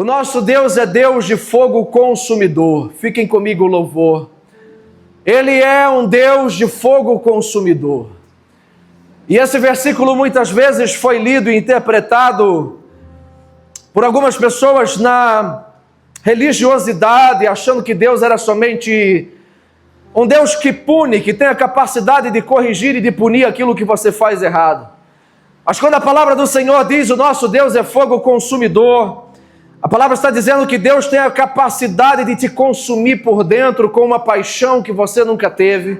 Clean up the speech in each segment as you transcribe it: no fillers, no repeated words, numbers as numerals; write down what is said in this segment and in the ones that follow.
O nosso Deus é Deus de fogo consumidor. Fiquem comigo o louvor. Ele é um Deus de fogo consumidor. E esse versículo muitas vezes foi lido e interpretado por algumas pessoas na religiosidade, achando que Deus era somente um Deus que pune, que tem a capacidade de corrigir e de punir aquilo que você faz errado. Mas quando a palavra do Senhor diz o nosso Deus é fogo consumidor, a palavra está dizendo que Deus tem a capacidade de te consumir por dentro com uma paixão que você nunca teve,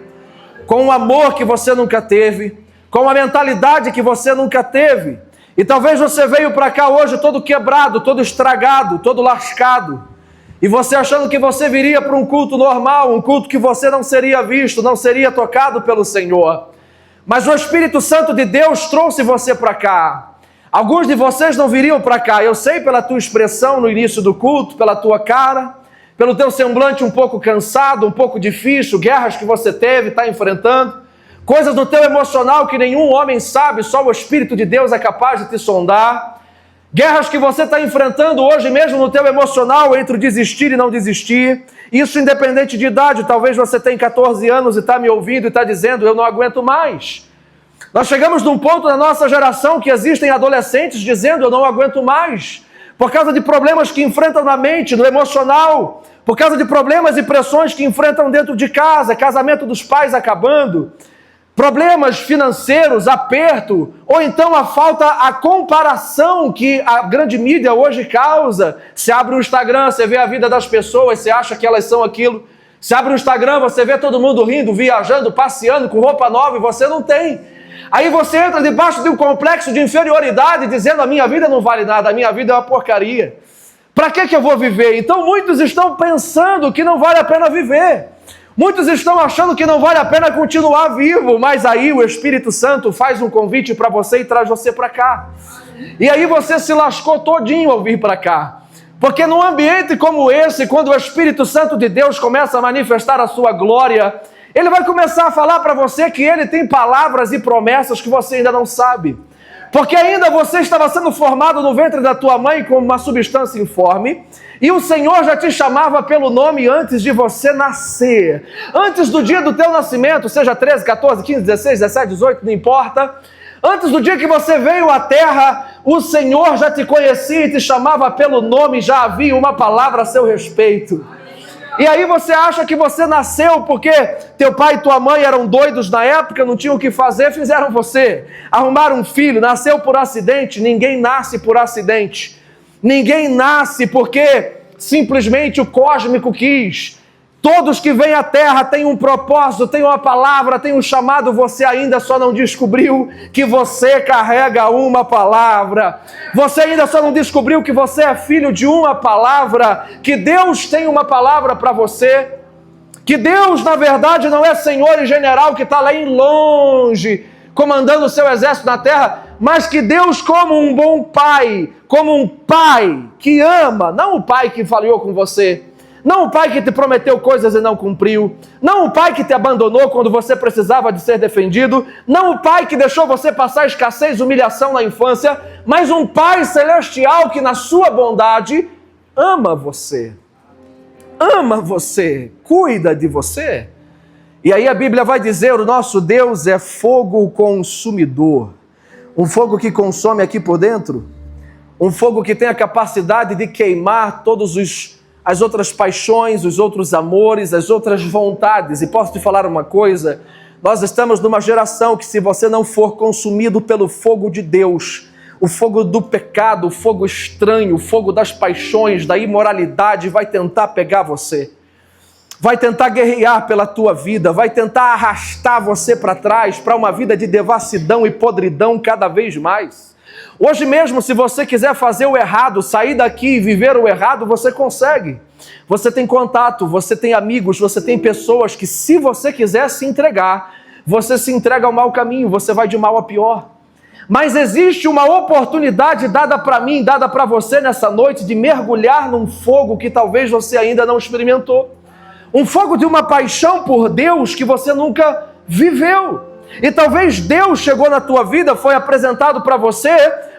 com um amor que você nunca teve, com uma mentalidade que você nunca teve. E talvez você veio para cá hoje todo quebrado, todo estragado, todo lascado. E você achando que você viria para um culto normal, um culto que você não seria visto, não seria tocado pelo Senhor. Mas o Espírito Santo de Deus trouxe você para cá. Alguns de vocês não viriam para cá, eu sei pela tua expressão no início do culto, pela tua cara, pelo teu semblante um pouco cansado, um pouco difícil, guerras que você teve, está enfrentando, coisas no teu emocional que nenhum homem sabe, só o Espírito de Deus é capaz de te sondar, guerras que você está enfrentando hoje mesmo no teu emocional, entre o desistir e não desistir, isso independente de idade. Talvez você tenha 14 anos e está me ouvindo e está dizendo, eu não aguento mais. Nós chegamos num ponto na nossa geração que existem adolescentes dizendo, eu não aguento mais, por causa de problemas que enfrentam na mente, no emocional, por causa de problemas e pressões que enfrentam dentro de casa, casamento dos pais acabando, problemas financeiros, aperto, ou então a comparação que a grande mídia hoje causa. Você abre o Instagram, você vê a vida das pessoas, você acha que elas são aquilo. Você abre o Instagram, você vê todo mundo rindo, viajando, passeando, com roupa nova, e você não tem. Aí você entra debaixo de um complexo de inferioridade, dizendo, a minha vida não vale nada, a minha vida é uma porcaria. Para que eu vou viver? Então muitos estão pensando que não vale a pena viver. Muitos estão achando que não vale a pena continuar vivo, mas aí o Espírito Santo faz um convite para você e traz você para cá. E aí você se lascou todinho ao vir para cá. Porque num ambiente como esse, quando o Espírito Santo de Deus começa a manifestar a sua glória, ele vai começar a falar para você que ele tem palavras e promessas que você ainda não sabe. Porque ainda você estava sendo formado no ventre da tua mãe como uma substância informe, e o Senhor já te chamava pelo nome antes de você nascer. Antes do dia do teu nascimento, seja 13, 14, 15, 16, 17, 18, não importa. Antes do dia que você veio à terra, o Senhor já te conhecia e te chamava pelo nome, já havia uma palavra a seu respeito. E aí você acha que você nasceu porque teu pai e tua mãe eram doidos na época, não tinham o que fazer, fizeram você. Arrumaram um filho, nasceu por acidente. Ninguém nasce por acidente. Ninguém nasce porque simplesmente o cósmico quis. Todos que vêm à Terra têm um propósito, têm uma palavra, têm um chamado. Você ainda só não descobriu que você carrega uma palavra. Você ainda só não descobriu que você é filho de uma palavra, que Deus tem uma palavra para você, que Deus, na verdade, não é Senhor e General que está lá em longe, comandando o seu exército na terra, mas que Deus, como um bom pai, como um pai que ama, não o pai que falhou com você, não o pai que te prometeu coisas e não cumpriu, não o pai que te abandonou quando você precisava de ser defendido, não o pai que deixou você passar escassez, humilhação na infância, mas um pai celestial que na sua bondade ama você, cuida de você. E aí a Bíblia vai dizer, o nosso Deus é fogo consumidor, um fogo que consome aqui por dentro, um fogo que tem a capacidade de queimar as outras paixões, os outros amores, as outras vontades. E posso te falar uma coisa? Nós estamos numa geração que, se você não for consumido pelo fogo de Deus, o fogo do pecado, o fogo estranho, o fogo das paixões, da imoralidade, vai tentar pegar você. Vai tentar guerrear pela tua vida, vai tentar arrastar você para trás, para uma vida de devassidão e podridão cada vez mais. Hoje mesmo, se você quiser fazer o errado, sair daqui e viver o errado, você consegue. Você tem contato, você tem amigos, você tem pessoas que, se você quiser se entregar, você se entrega ao mau caminho, você vai de mal a pior. Mas existe uma oportunidade dada para mim, dada para você nessa noite, de mergulhar num fogo que talvez você ainda não experimentou. Um fogo de uma paixão por Deus que você nunca viveu. E talvez Deus chegou na tua vida, foi apresentado para você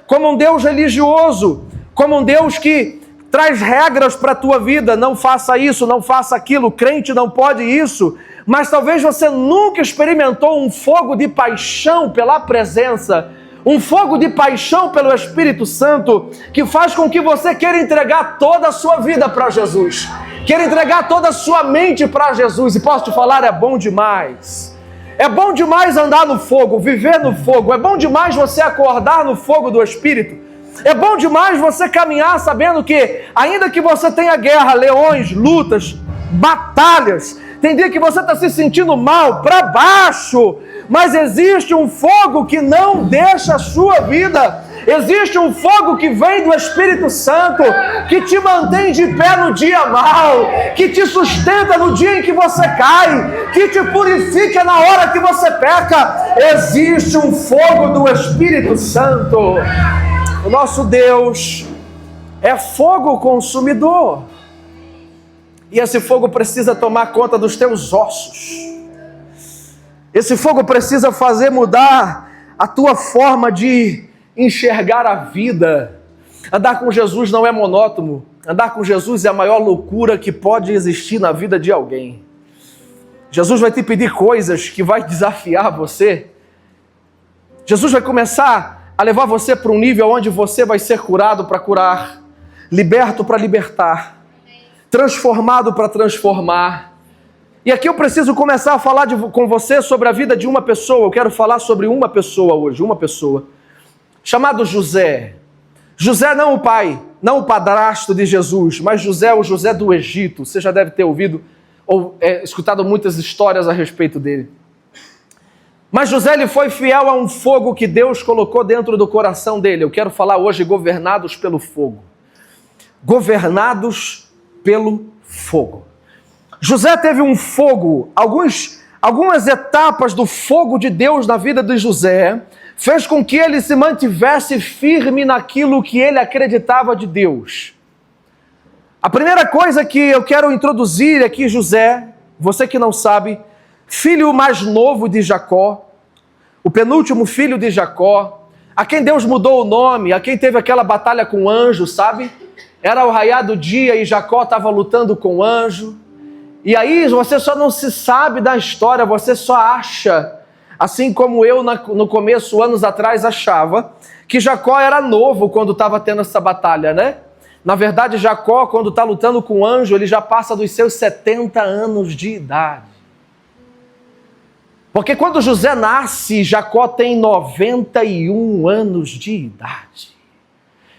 como um Deus religioso, como um Deus que traz regras para a tua vida, não faça isso, não faça aquilo, crente não pode isso, mas talvez você nunca experimentou um fogo de paixão pela presença, um fogo de paixão pelo Espírito Santo, que faz com que você queira entregar toda a sua vida para Jesus, queira entregar toda a sua mente para Jesus. E posso te falar, é bom demais. É bom demais andar no fogo, viver no fogo. É bom demais você acordar no fogo do Espírito. É bom demais você caminhar sabendo que, ainda que você tenha guerra, leões, lutas, batalhas, tem dia que você está se sentindo mal, para baixo, mas existe um fogo que não deixa a sua vida. Existe um fogo que vem do Espírito Santo, que te mantém de pé no dia mau, que te sustenta no dia em que você cai, que te purifica na hora que você peca. Existe um fogo do Espírito Santo. O nosso Deus é fogo consumidor. E esse fogo precisa tomar conta dos teus ossos. Esse fogo precisa fazer mudar a tua forma de enxergar a vida. Andar com Jesus não é monótono. Andar com Jesus é a maior loucura que pode existir na vida de alguém. Jesus vai te pedir coisas que vai desafiar você. Jesus vai começar a levar você para um nível onde você vai ser curado para curar, liberto para libertar, transformado para transformar. E aqui eu preciso começar a falar com você sobre a vida de uma pessoa. Eu quero falar sobre uma pessoa hoje, uma pessoa, chamado José. José não o pai, não o padrasto de Jesus, mas José, o José do Egito. Você já deve ter ouvido ou escutado muitas histórias a respeito dele. Mas José, ele foi fiel a um fogo que Deus colocou dentro do coração dele. Eu quero falar hoje governados pelo fogo. Governados pelo fogo. José teve um fogo, algumas etapas do fogo de Deus na vida de José, fez com que ele se mantivesse firme naquilo que ele acreditava de Deus. A primeira coisa que eu quero introduzir aqui, José, você que não sabe, filho mais novo de Jacó, o penúltimo filho de Jacó, a quem Deus mudou o nome, a quem teve aquela batalha com o anjo, sabe? Era o raiar do dia e Jacó estava lutando com o anjo. E aí você só não se sabe da história, você só acha, assim como eu no começo, anos atrás, achava, que Jacó era novo quando estava tendo essa batalha, né? Na verdade, Jacó, quando está lutando com o anjo, ele já passa dos seus 70 anos de idade. Porque quando José nasce, Jacó tem 91 anos de idade.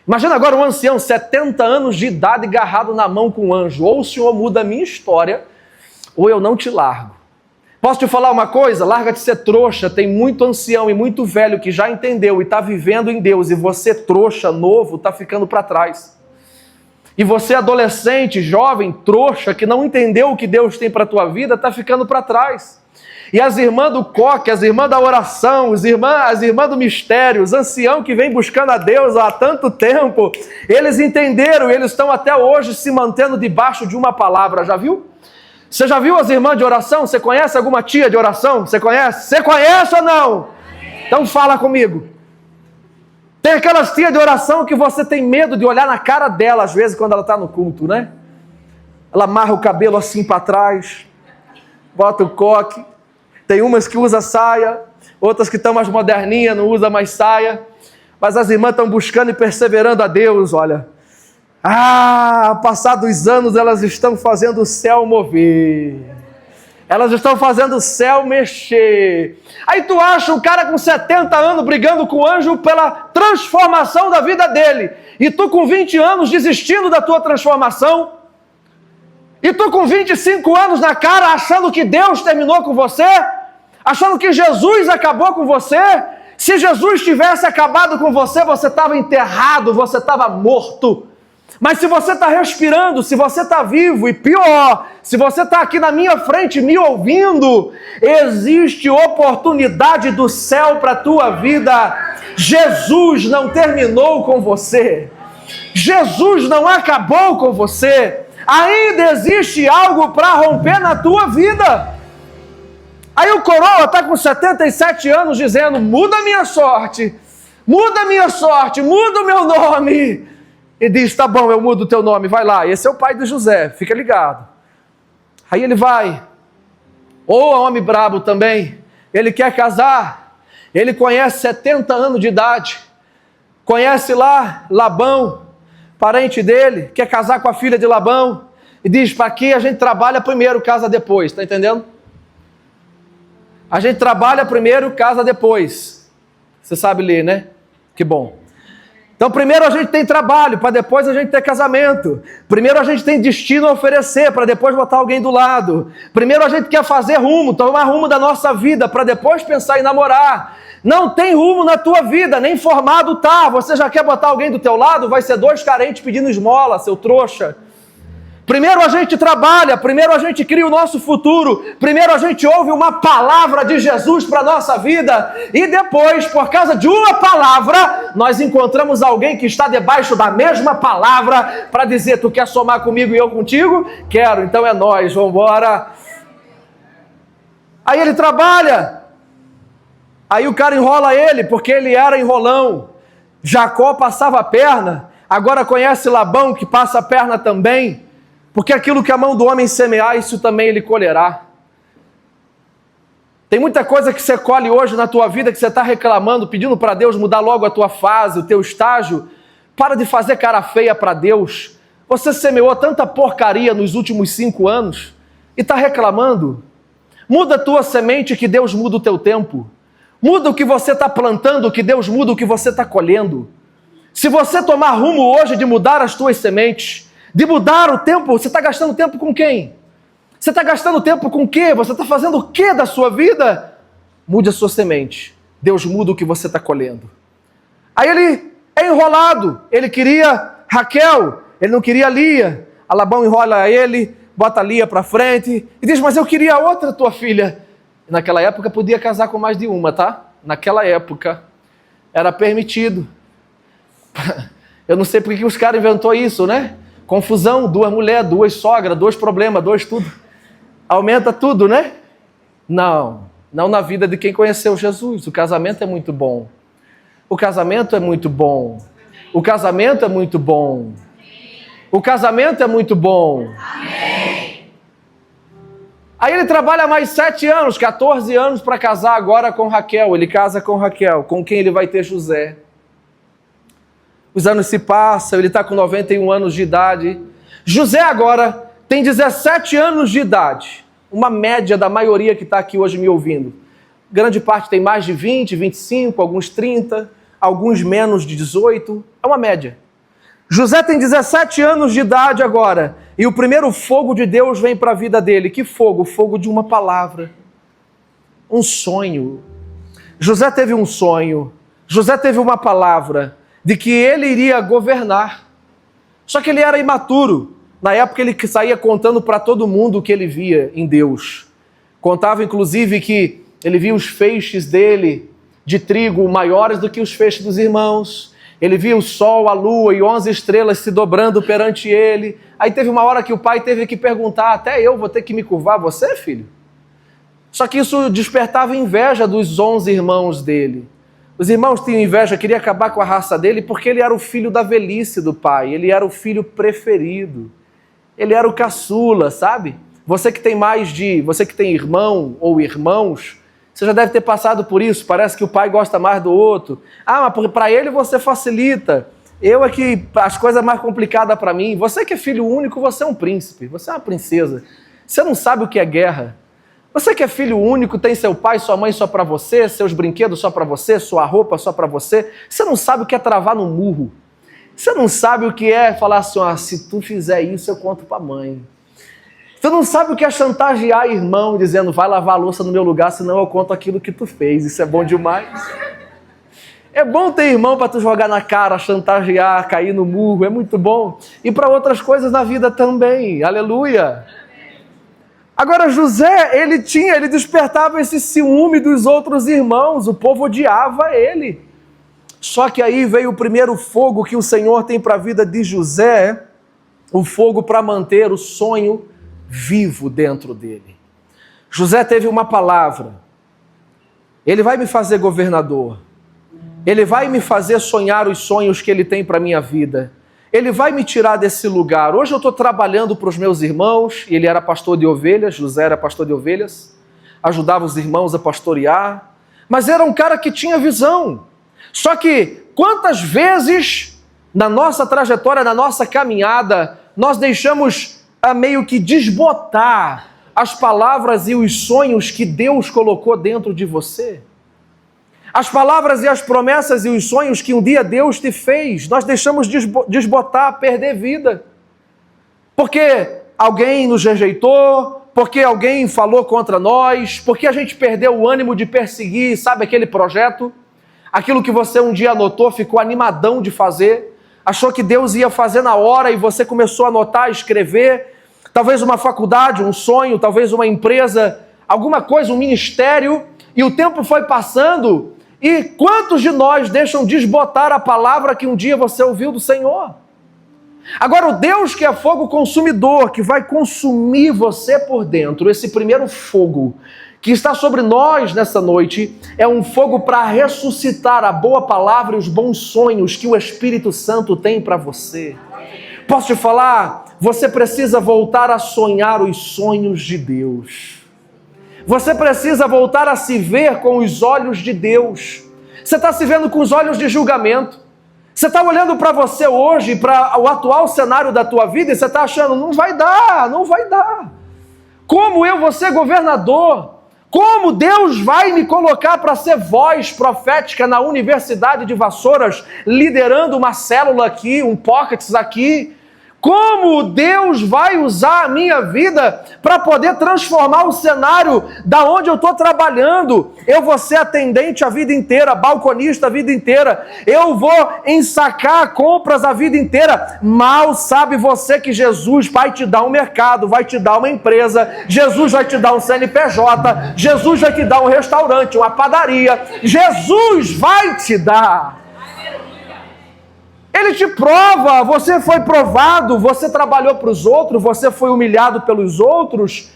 Imagina agora um ancião, 70 anos de idade, agarrado na mão com um anjo. Ou o Senhor muda a minha história, ou eu não te largo. Posso te falar uma coisa? Larga de ser trouxa. Tem muito ancião e muito velho que já entendeu e está vivendo em Deus. E você, trouxa, novo, está ficando para trás. E você, adolescente, jovem, trouxa, que não entendeu o que Deus tem para a tua vida, está ficando para trás. E as irmãs do coque, as irmãs da oração, as irmãs do mistério, os anciãos que vêm buscando a Deus há tanto tempo, eles entenderam e eles estão até hoje se mantendo debaixo de uma palavra. Já viu? Você já viu as irmãs de oração? Você conhece alguma tia de oração? Você conhece? Você conhece ou não? Então fala comigo. Tem aquelas tias de oração que você tem medo de olhar na cara dela, às vezes, quando ela está no culto, né? Ela amarra o cabelo assim para trás, bota o coque. Tem umas que usam saia, outras que estão mais moderninhas, não usam mais saia. Mas as irmãs estão buscando e perseverando a Deus, olha. Passados os anos, elas estão fazendo o céu mover. Elas estão fazendo o céu mexer. Aí tu acha um cara com 70 anos brigando com o anjo pela transformação da vida dele. E tu com 20 anos desistindo da tua transformação. E tu com 25 anos na cara achando que Deus terminou com você? Achando que Jesus acabou com você? Se Jesus tivesse acabado com você, você estava enterrado, você estava morto. Mas se você está respirando, se você está vivo e pior, se você está aqui na minha frente me ouvindo, existe oportunidade do céu para a tua vida. Jesus não terminou com você. Jesus não acabou com você. Ainda existe algo para romper na tua vida. Aí o coroa está com 77 anos dizendo, muda a minha sorte, muda o meu nome. e diz, tá bom, eu mudo o teu nome, vai lá. Esse é o pai de José, fica ligado. Aí ele vai. Ou homem brabo também, ele quer casar, ele conhece 70 anos de idade, conhece lá Labão, parente dele, quer casar com a filha de Labão, e diz, para que a gente trabalha primeiro, casa depois, está entendendo? A gente trabalha primeiro, casa depois. Você sabe ler, né? Que bom. Então primeiro a gente tem trabalho, para depois a gente ter casamento. Primeiro a gente tem destino a oferecer, para depois botar alguém do lado. Primeiro a gente quer fazer rumo, tomar rumo da nossa vida, para depois pensar em namorar. Não tem rumo na tua vida, nem formado tá. Você já quer botar alguém do teu lado? Vai ser 2 carentes pedindo esmola, seu trouxa. Primeiro a gente trabalha, primeiro a gente cria o nosso futuro, primeiro a gente ouve uma palavra de Jesus para a nossa vida, e depois, por causa de uma palavra, nós encontramos alguém que está debaixo da mesma palavra para dizer, tu quer somar comigo e eu contigo? Quero, então é nós, vamos embora. Aí ele trabalha, aí o cara enrola ele, porque ele era enrolão. Jacó passava a perna, agora conhece Labão que passa a perna também. Porque aquilo que a mão do homem semear, isso também ele colherá. Tem muita coisa que você colhe hoje na tua vida que você está reclamando, pedindo para Deus mudar logo a tua fase, o teu estágio. Para de fazer cara feia para Deus. Você semeou tanta porcaria nos últimos 5 anos e está reclamando. Muda a tua semente que Deus muda o teu tempo. Muda o que você está plantando que Deus muda o que você está colhendo. Se você tomar rumo hoje de mudar as tuas sementes, de mudar o tempo, você está gastando tempo com quem? Você está gastando tempo com o quê? Você está fazendo o quê da sua vida? Mude a sua semente. Deus muda o que você está colhendo. Aí ele é enrolado. Ele queria Raquel, ele não queria Lia. A Labão enrola ele, bota a Lia para frente e diz, mas eu queria outra tua filha. E naquela época podia casar com mais de uma, tá? Naquela época era permitido. Eu não sei porque que os caras inventou isso, né? Confusão, 2 mulheres, 2 sogras, 2 problemas, 2 tudo. Aumenta tudo, né? Não na vida de quem conheceu Jesus. O casamento é muito bom. O casamento é muito bom. O casamento é muito bom. O casamento é muito bom. Amém. Aí ele trabalha mais 7 anos, 14 anos para casar agora com Raquel. Ele casa com Raquel, com quem ele vai ter José. Os anos se passam, ele está com 91 anos de idade. José agora tem 17 anos de idade. Uma média da maioria que está aqui hoje me ouvindo. Grande parte tem mais de 20, 25, alguns 30, alguns menos de 18. É uma média. José tem 17 anos de idade agora. E o primeiro fogo de Deus vem para a vida dele. Que fogo? O fogo de uma palavra. Um sonho. José teve um sonho. José teve uma palavra de que ele iria governar. Só que ele era imaturo. Na época ele saía contando para todo mundo o que ele via em Deus. Contava inclusive que ele via os feixes dele de trigo maiores do que os feixes dos irmãos. Ele via o sol, a lua e 11 estrelas se dobrando perante ele. Aí teve uma hora que o pai teve que perguntar, até eu vou ter que me curvar, você, filho? Só que isso despertava inveja dos 11 irmãos dele. Os irmãos tinham inveja, queriam acabar com a raça dele porque ele era o filho da velhice do pai, ele era o filho preferido, ele era o caçula, sabe? Você que tem irmão ou irmãos, você já deve ter passado por isso, parece que o pai gosta mais do outro. Ah, mas para ele você facilita, eu é que as coisas mais complicadas para mim. Você que é filho único, você é um príncipe, você é uma princesa, você não sabe o que é guerra. Você que é filho único, tem seu pai, sua mãe só para você, seus brinquedos só para você, sua roupa só para você. Você não sabe o que é travar no murro. Você não sabe o que é falar assim, se tu fizer isso, eu conto para a mãe. Você não sabe o que é chantagear irmão, dizendo, vai lavar a louça no meu lugar, senão eu conto aquilo que tu fez. Isso é bom demais. É bom ter irmão para tu jogar na cara, chantagear, cair no murro, é muito bom. E para outras coisas na vida também. Aleluia. Agora José, ele despertava esse ciúme dos outros irmãos, o povo odiava ele. Só que aí veio o primeiro fogo que o Senhor tem para a vida de José, o fogo para manter o sonho vivo dentro dele. José teve uma palavra, ele vai me fazer governador, ele vai me fazer sonhar os sonhos que ele tem para a minha vida, Ele vai me tirar desse lugar. Hoje eu estou trabalhando para os meus irmãos, ele era pastor de ovelhas, José era pastor de ovelhas, ajudava os irmãos a pastorear, mas era um cara que tinha visão. Só que quantas vezes na nossa trajetória, na nossa caminhada, nós deixamos a meio que desbotar as palavras e os sonhos que Deus colocou dentro de você? As palavras e as promessas e os sonhos que um dia Deus te fez, nós deixamos desbotar, perder vida. Porque alguém nos rejeitou, porque alguém falou contra nós, porque a gente perdeu o ânimo de perseguir, sabe, aquele projeto? Aquilo que você um dia anotou, ficou animadão de fazer, achou que Deus ia fazer na hora e você começou a anotar, a escrever, talvez uma faculdade, um sonho, talvez uma empresa, alguma coisa, um ministério, e o tempo foi passando. E quantos de nós deixam desbotar a palavra que um dia você ouviu do Senhor? Agora, o Deus que é fogo consumidor, que vai consumir você por dentro, esse primeiro fogo que está sobre nós nessa noite, é um fogo para ressuscitar a boa palavra e os bons sonhos que o Espírito Santo tem para você. Posso te falar? Você precisa voltar a sonhar os sonhos de Deus. Você precisa voltar a se ver com os olhos de Deus. Você está se vendo com os olhos de julgamento. Você está olhando para você hoje, para o atual cenário da tua vida, e você está achando, não vai dar, não vai dar. Como eu vou ser governador? Como Deus vai me colocar para ser voz profética na Universidade de Vassouras, liderando uma célula aqui, um Pockets aqui? Como Deus vai usar a minha vida para poder transformar o cenário da onde eu estou trabalhando? Eu vou ser atendente a vida inteira, balconista a vida inteira, eu vou ensacar compras a vida inteira. Mal sabe você que Jesus vai te dar um mercado, vai te dar uma empresa, Jesus vai te dar um CNPJ, Jesus vai te dar um restaurante, uma padaria, Jesus vai te dar. Ele te prova, você foi provado, você trabalhou para os outros, você foi humilhado pelos outros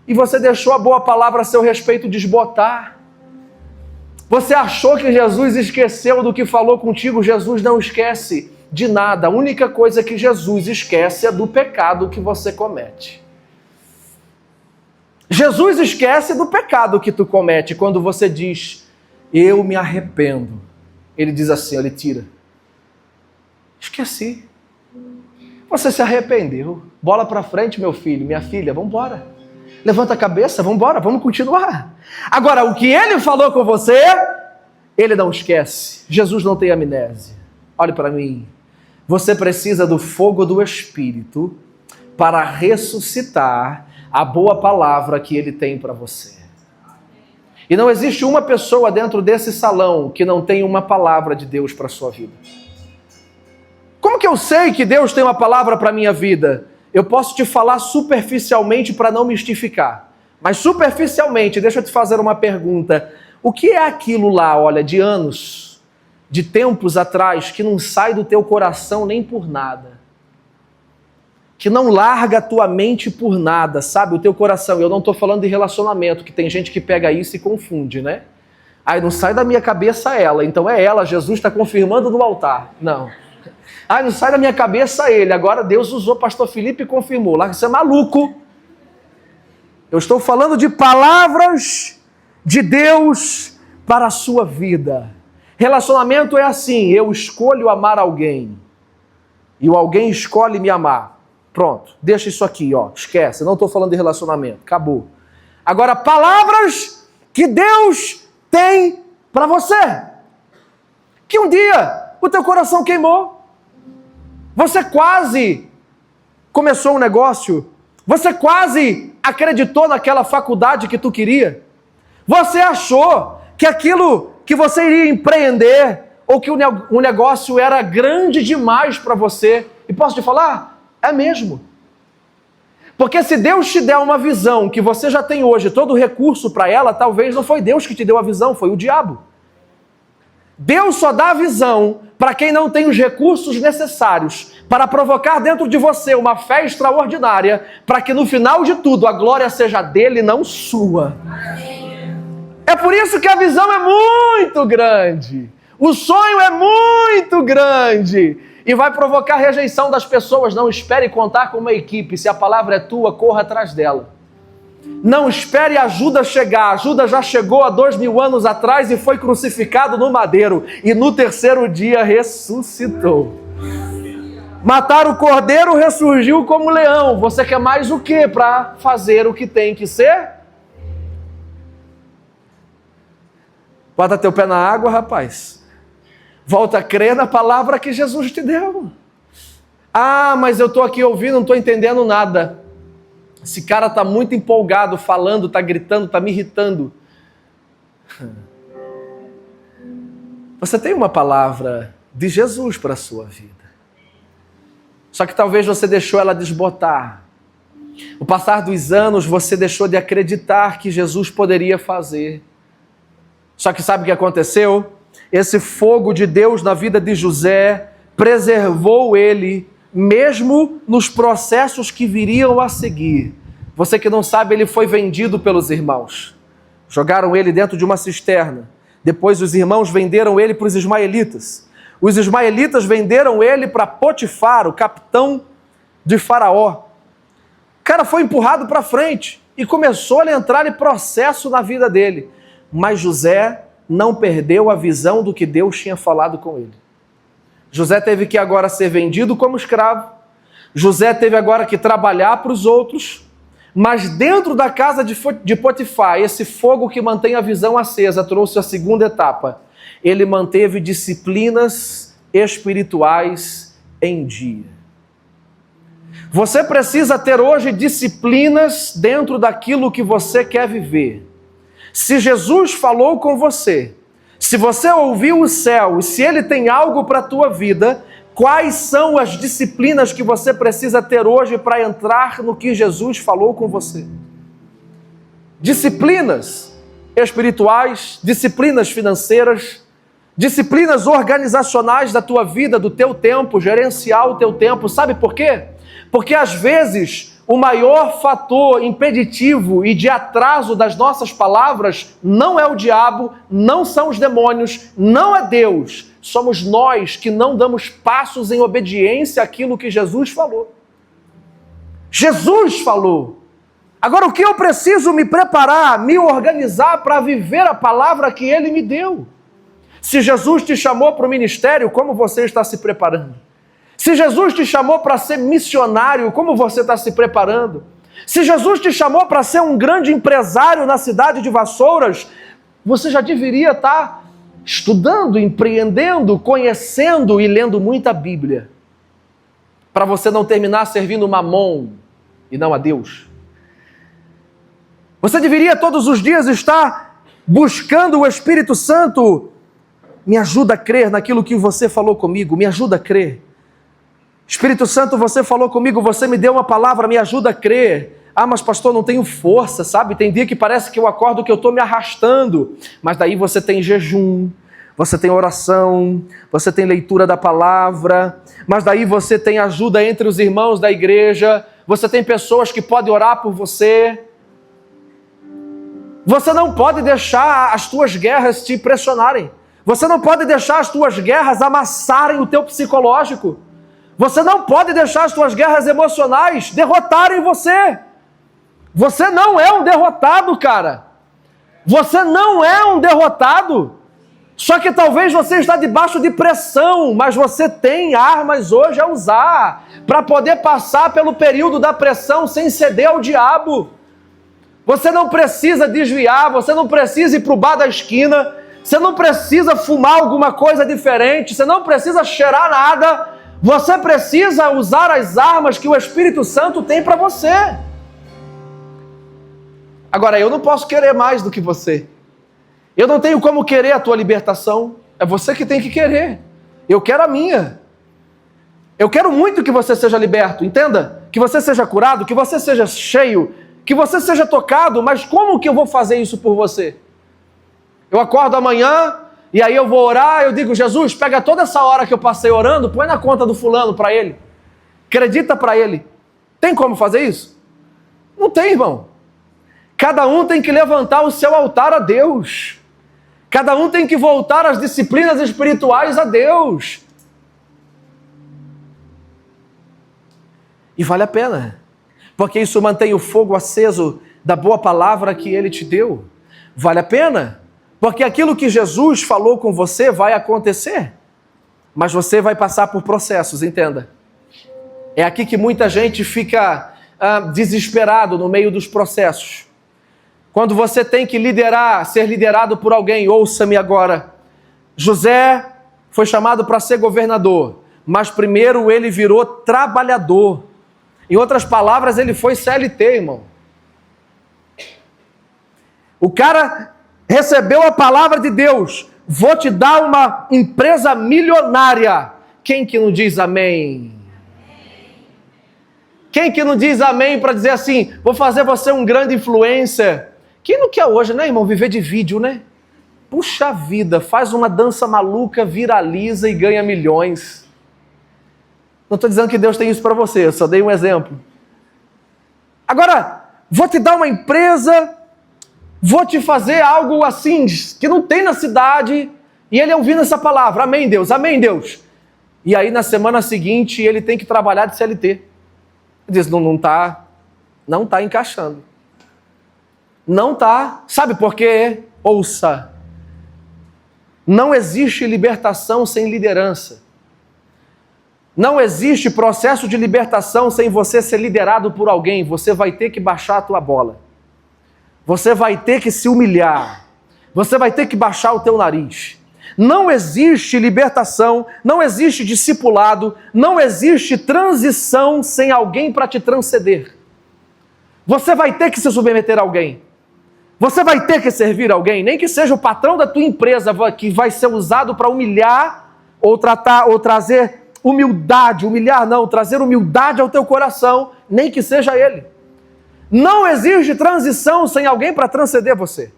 e você deixou a boa palavra a seu respeito desbotar. Você achou que Jesus esqueceu do que falou contigo? Jesus não esquece de nada. A única coisa que Jesus esquece é do pecado que você comete. Jesus esquece do pecado que tu comete quando você diz, eu me arrependo. Ele diz assim, ele tira. Esqueci. Você se arrependeu. Bola para frente, meu filho, minha filha, vamos embora. Levanta a cabeça, vamos embora, vamos continuar. Agora, o que ele falou com você, ele não esquece. Jesus não tem amnésia. Olhe para mim. Você precisa do fogo do Espírito para ressuscitar a boa palavra que ele tem para você. E não existe uma pessoa dentro desse salão que não tem uma palavra de Deus para a sua vida. Como que eu sei que Deus tem uma palavra para a minha vida? Eu posso te falar superficialmente para não mistificar. Mas superficialmente, deixa eu te fazer uma pergunta. O que é aquilo lá, olha, de anos, de tempos atrás, que não sai do teu coração nem por nada? Que não larga a tua mente por nada, sabe? O teu coração. Eu não estou falando de relacionamento, que tem gente que pega isso e confunde, né? Aí não sai da minha cabeça ela, então é ela, Jesus está confirmando no altar. Não. Não sai da minha cabeça ele. Agora Deus usou pastor Felipe e confirmou. Lá você é maluco. Eu estou falando de palavras de Deus para a sua vida. Relacionamento é assim, eu escolho amar alguém. E o alguém escolhe me amar. Pronto, deixa isso aqui, ó. Esquece, não estou falando de relacionamento. Acabou. Agora, palavras que Deus tem para você. Que um dia o teu coração queimou. Você quase começou um negócio. Você quase acreditou naquela faculdade que tu queria. Você achou que aquilo que você iria empreender ou que o negócio era grande demais para você. E posso te falar? É mesmo. Porque se Deus te der uma visão que você já tem hoje, todo o recurso para ela, talvez não foi Deus que te deu a visão, foi o diabo. Deus só dá a visão para quem não tem os recursos necessários para provocar dentro de você uma fé extraordinária, para que no final de tudo a glória seja dele e não sua. É por isso que a visão é muito grande, o sonho é muito grande, e vai provocar rejeição das pessoas. Não espere contar com uma equipe. Se a palavra é tua, corra atrás dela. Não espere a ajuda chegar. A ajuda já chegou há 2000 anos atrás e foi crucificado no madeiro. E no terceiro dia ressuscitou. Mataram o cordeiro, ressurgiu como leão. Você quer mais o que para fazer o que tem que ser? Bota teu pé na água, rapaz. Volta a crer na palavra que Jesus te deu. Ah, mas eu estou aqui ouvindo, não estou entendendo nada. Esse cara está muito empolgado, falando, está gritando, está me irritando. Você tem uma palavra de Jesus para a sua vida. Só que talvez você deixou ela desbotar. O passar dos anos, você deixou de acreditar que Jesus poderia fazer. Só que sabe o que aconteceu? Esse fogo de Deus na vida de José preservou ele, mesmo nos processos que viriam a seguir. Você que não sabe, ele foi vendido pelos irmãos. Jogaram ele dentro de uma cisterna. Depois os irmãos venderam ele para os ismaelitas. Os ismaelitas venderam ele para Potifar, o capitão de Faraó. O cara foi empurrado para frente e começou a entrar em processo na vida dele. Mas José não perdeu a visão do que Deus tinha falado com ele. José teve que agora ser vendido como escravo. José teve agora que trabalhar para os outros. Mas dentro da casa de Potifar, esse fogo que mantém a visão acesa trouxe a segunda etapa. Ele manteve disciplinas espirituais em dia. Você precisa ter hoje disciplinas dentro daquilo que você quer viver. Se Jesus falou com você, se você ouviu o céu e se Ele tem algo para a tua vida, quais são as disciplinas que você precisa ter hoje para entrar no que Jesus falou com você? Disciplinas espirituais, disciplinas financeiras, disciplinas organizacionais da tua vida, do teu tempo, gerenciar o teu tempo. Sabe por quê? Porque às vezes o maior fator impeditivo e de atraso das nossas palavras não é o diabo, não são os demônios, não é Deus. Somos nós que não damos passos em obediência àquilo que Jesus falou. Jesus falou. Agora, o que eu preciso me preparar, me organizar para viver a palavra que Ele me deu? Se Jesus te chamou para o ministério, como você está se preparando? Se Jesus te chamou para ser missionário, como você está se preparando? Se Jesus te chamou para ser um grande empresário na cidade de Vassouras, você já deveria estar estudando, empreendendo, conhecendo e lendo muita Bíblia, para você não terminar servindo Mamon e não a Deus. Você deveria todos os dias estar buscando o Espírito Santo. Me ajuda a crer naquilo que você falou comigo, me ajuda a crer. Espírito Santo, você falou comigo, você me deu uma palavra, me ajuda a crer. Ah, mas pastor, não tenho força, sabe? Tem dia que parece que eu acordo que eu estou me arrastando. Mas daí você tem jejum, você tem oração, você tem leitura da palavra. Mas daí você tem ajuda entre os irmãos da igreja. Você tem pessoas que podem orar por você. Você não pode deixar as tuas guerras te pressionarem. Você não pode deixar as tuas guerras amassarem o teu psicológico. Você não pode deixar as tuas guerras emocionais derrotarem você. Você não é um derrotado, cara. Você não é um derrotado. Só que talvez você está debaixo de pressão, mas você tem armas hoje a usar para poder passar pelo período da pressão sem ceder ao diabo. Você não precisa desviar, você não precisa ir para o bar da esquina, você não precisa fumar alguma coisa diferente, você não precisa cheirar nada. Você precisa usar as armas que o Espírito Santo tem para você. Agora, eu não posso querer mais do que você. Eu não tenho como querer a tua libertação. É você que tem que querer. Eu quero a minha. Eu quero muito que você seja liberto, entenda? Que você seja curado, que você seja cheio, que você seja tocado, mas como que eu vou fazer isso por você? Eu acordo amanhã... E aí eu vou orar, eu digo, Jesus, pega toda essa hora que eu passei orando, põe na conta do fulano para ele. Acredita para ele. Tem como fazer isso? Não tem, irmão. Cada um tem que levantar o seu altar a Deus. Cada um tem que voltar às disciplinas espirituais a Deus. E vale a pena, porque isso mantém o fogo aceso da boa palavra que Ele te deu. Vale a pena, porque aquilo que Jesus falou com você vai acontecer, mas você vai passar por processos, entenda. É aqui que muita gente fica desesperado no meio dos processos. Quando você tem que liderar, ser liderado por alguém, ouça-me agora. José foi chamado para ser governador, mas primeiro ele virou trabalhador. Em outras palavras, ele foi CLT, irmão. O cara recebeu a palavra de Deus. Vou te dar uma empresa milionária. Quem que não diz amém? Quem que não diz amém para dizer assim, vou fazer você um grande influencer? Quem não quer hoje, né, irmão? Viver de vídeo, né? Puxa vida, faz uma dança maluca, viraliza e ganha milhões. Não estou dizendo que Deus tem isso para você, eu só dei um exemplo. Agora, vou te dar uma empresa, vou te fazer algo assim, que não tem na cidade, e ele ouvindo essa palavra, amém Deus, amém Deus. E aí na semana seguinte ele tem que trabalhar de CLT. Ele diz, não tá encaixando. Não tá, sabe por quê? Ouça, não existe libertação sem liderança. Não existe processo de libertação sem você ser liderado por alguém. Você vai ter que baixar a tua bola. Você vai ter que se humilhar. Você vai ter que baixar o teu nariz. Não existe libertação, não existe discipulado, não existe transição sem alguém para te transcender. Você vai ter que se submeter a alguém. Você vai ter que servir alguém, nem que seja o patrão da tua empresa que vai ser usado para humilhar ou tratar ou trazer humildade, trazer humildade ao teu coração, nem que seja ele. Não existe transição sem alguém para transcender você.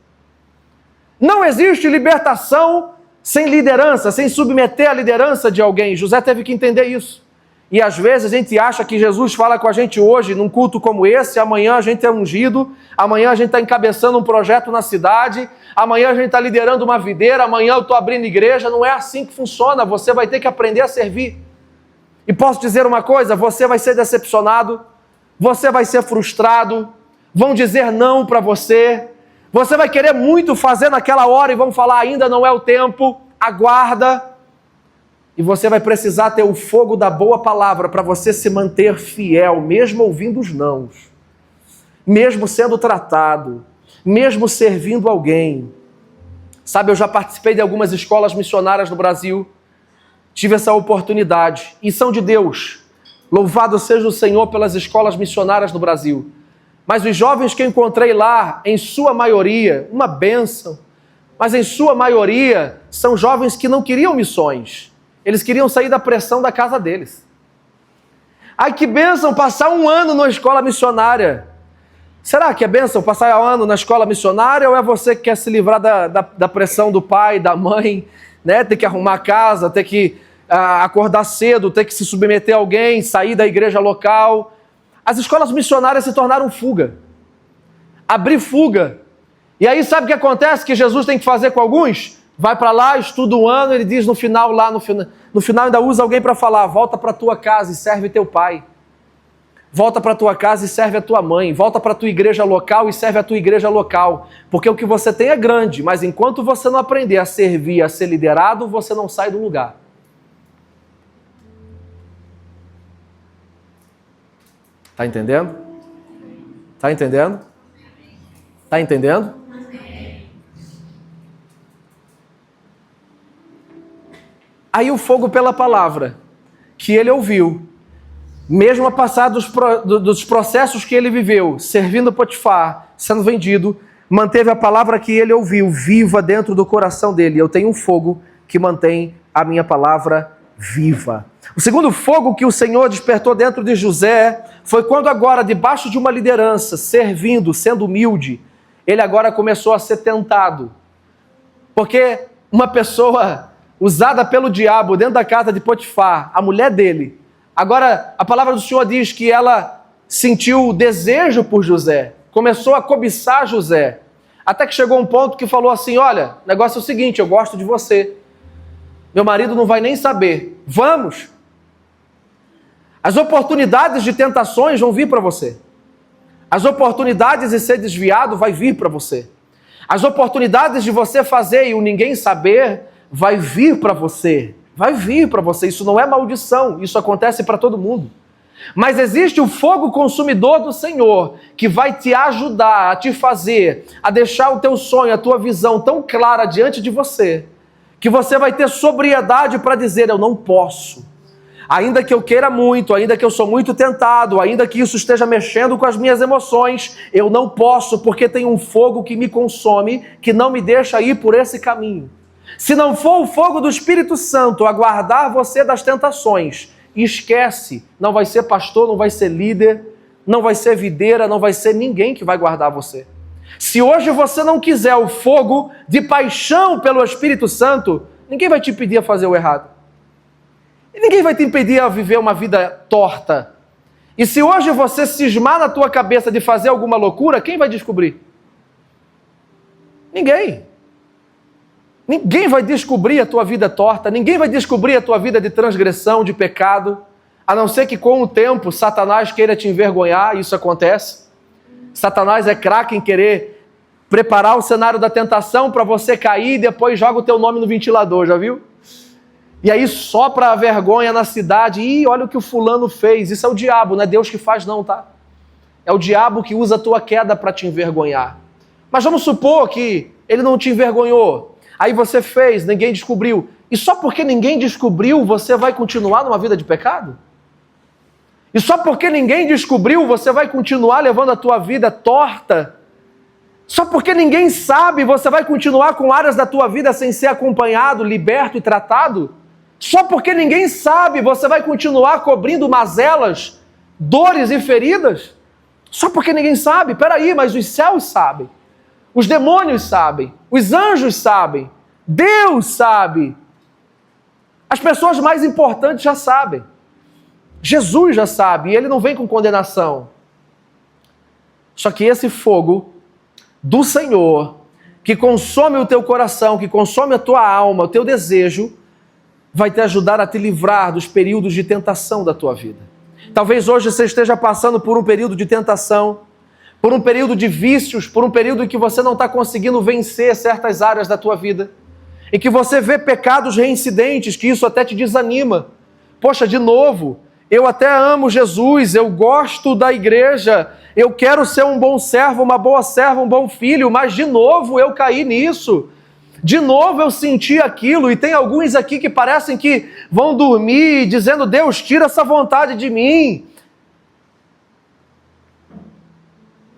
Não existe libertação sem liderança, sem submeter a liderança de alguém. José teve que entender isso. E às vezes a gente acha que Jesus fala com a gente hoje, num culto como esse, amanhã a gente é ungido, amanhã a gente está encabeçando um projeto na cidade, amanhã a gente está liderando uma videira, amanhã eu estou abrindo igreja. Não é assim que funciona, você vai ter que aprender a servir. E posso dizer uma coisa, você vai ser decepcionado, você vai ser frustrado, vão dizer não para você, você vai querer muito fazer naquela hora e vão falar ainda não é o tempo, aguarda. E você vai precisar ter o fogo da boa palavra para você se manter fiel, mesmo ouvindo os nãos, mesmo sendo tratado, mesmo servindo alguém. Sabe, eu já participei de algumas escolas missionárias no Brasil, tive essa oportunidade, e são de Deus. Louvado seja o Senhor pelas escolas missionárias no Brasil. Mas os jovens que eu encontrei lá, em sua maioria, uma bênção, mas em sua maioria são jovens que não queriam missões. Eles queriam sair da pressão da casa deles. Ai, que bênção passar um ano na escola missionária. Será que é bênção passar um ano na escola missionária ou é você que quer se livrar da pressão do pai, da mãe, né? Ter que arrumar a casa, ter que acordar cedo, ter que se submeter a alguém, sair da igreja local. As escolas missionárias se tornaram fuga. Abrir fuga. E aí sabe o que acontece que Jesus tem que fazer com alguns? Vai para lá, estuda um ano, ele diz no final ainda usa alguém para falar, volta para tua casa e serve teu pai. Volta para tua casa e serve a tua mãe. Volta para tua igreja local e serve a tua igreja local. Porque o que você tem é grande, mas enquanto você não aprender a servir, a ser liderado, você não sai do lugar. Tá entendendo? Tá entendendo? Tá entendendo? Aí o fogo pela palavra que ele ouviu, mesmo a passar dos processos que ele viveu, servindo Potifar, sendo vendido, manteve a palavra que ele ouviu viva dentro do coração dele. Eu tenho um fogo que mantém a minha palavra viva. O segundo fogo que o Senhor despertou dentro de José foi quando agora, debaixo de uma liderança, servindo, sendo humilde, ele agora começou a ser tentado. Porque uma pessoa usada pelo diabo dentro da casa de Potifar, a mulher dele, agora a palavra do Senhor diz que ela sentiu desejo por José, começou a cobiçar José, até que chegou um ponto que falou assim, olha, o negócio é o seguinte, eu gosto de você, meu marido não vai nem saber, vamos? As oportunidades de tentações vão vir para você. As oportunidades de ser desviado vai vir para você. As oportunidades de você fazer e o ninguém saber vai vir para você. Vai vir para você. Isso não é maldição. Isso acontece para todo mundo. Mas existe o fogo consumidor do Senhor que vai te ajudar a te fazer, a deixar o teu sonho, a tua visão tão clara diante de você, que você vai ter sobriedade para dizer: eu não posso. Ainda que eu queira muito, ainda que eu sou muito tentado, ainda que isso esteja mexendo com as minhas emoções, eu não posso, porque tem um fogo que me consome, que não me deixa ir por esse caminho. Se não for o fogo do Espírito Santo a guardar você das tentações, esquece, não vai ser pastor, não vai ser líder, não vai ser videira, não vai ser ninguém que vai guardar você. Se hoje você não quiser o fogo de paixão pelo Espírito Santo, ninguém vai te impedir a fazer o errado. E ninguém vai te impedir a viver uma vida torta. E se hoje você cismar na tua cabeça de fazer alguma loucura, quem vai descobrir? Ninguém. Ninguém vai descobrir a tua vida torta, ninguém vai descobrir a tua vida de transgressão, de pecado, a não ser que com o tempo Satanás queira te envergonhar, isso acontece. Satanás é craque em querer preparar o cenário da tentação para você cair e depois joga o teu nome no ventilador, já viu? E aí sopra a vergonha na cidade. Ih, olha o que o fulano fez. Isso é o diabo, não é Deus que faz não, tá? É o diabo que usa a tua queda para te envergonhar. Mas vamos supor que ele não te envergonhou. Aí você fez, ninguém descobriu. E só porque ninguém descobriu, você vai continuar numa vida de pecado? E só porque ninguém descobriu, você vai continuar levando a tua vida torta? Só porque ninguém sabe, você vai continuar com áreas da tua vida sem ser acompanhado, liberto e tratado? Só porque ninguém sabe, você vai continuar cobrindo mazelas, dores e feridas? Só porque ninguém sabe? Peraí, mas os céus sabem. Os demônios sabem. Os anjos sabem. Deus sabe. As pessoas mais importantes já sabem. Jesus já sabe. E ele não vem com condenação. Só que esse fogo do Senhor, que consome o teu coração, que consome a tua alma, o teu desejo, vai te ajudar a te livrar dos períodos de tentação da tua vida. Talvez hoje você esteja passando por um período de tentação, por um período de vícios, por um período em que você não está conseguindo vencer certas áreas da tua vida, em que você vê pecados reincidentes, que isso até te desanima. Poxa, de novo, eu até amo Jesus, eu gosto da igreja, eu quero ser um bom servo, uma boa serva, um bom filho, mas de novo eu caí nisso. De novo eu senti aquilo, e tem alguns aqui que parecem que vão dormir dizendo: Deus, tira essa vontade de mim.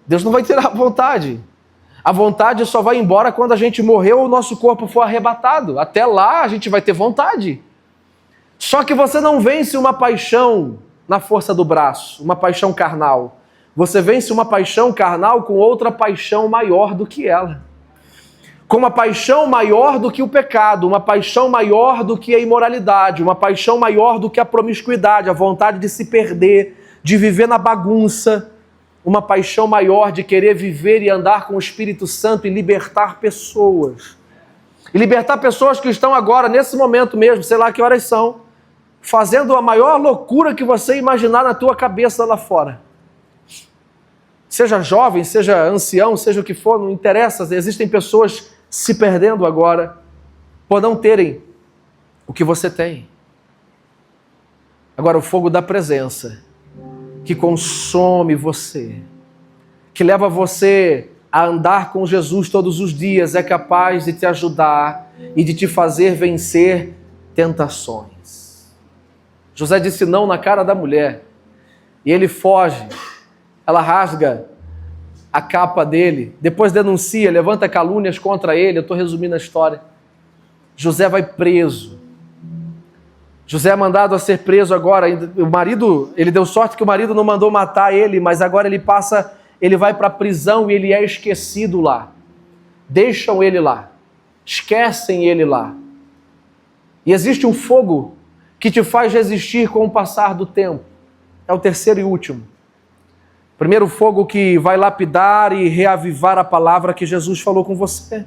Deus não vai tirar a vontade. A vontade só vai embora quando a gente morrer ou o nosso corpo for arrebatado. Até lá a gente vai ter vontade. Só que você não vence uma paixão na força do braço, uma paixão carnal. Você vence uma paixão carnal com outra paixão maior do que ela. Com uma paixão maior do que o pecado, uma paixão maior do que a imoralidade, uma paixão maior do que a promiscuidade, a vontade de se perder, de viver na bagunça, uma paixão maior de querer viver e andar com o Espírito Santo e libertar pessoas. E libertar pessoas que estão agora, nesse momento mesmo, sei lá que horas são, fazendo a maior loucura que você imaginar na tua cabeça lá fora. Seja jovem, seja ancião, seja o que for, não interessa, existem pessoas se perdendo agora por não terem o que você tem. Agora, o fogo da presença, que consome você, que leva você a andar com Jesus todos os dias, é capaz de te ajudar e de te fazer vencer tentações. José disse não na cara da mulher, e ele foge, ela rasga a capa dele, depois denuncia, levanta calúnias contra ele. Eu estou resumindo a história. José vai preso. José é mandado a ser preso agora. O marido, ele deu sorte que o marido não mandou matar ele, mas agora ele vai para a prisão e ele é esquecido lá. Deixam ele lá. Esquecem ele lá. E existe um fogo que te faz resistir com o passar do tempo. É o terceiro e último. Primeiro fogo que vai lapidar e reavivar a palavra que Jesus falou com você.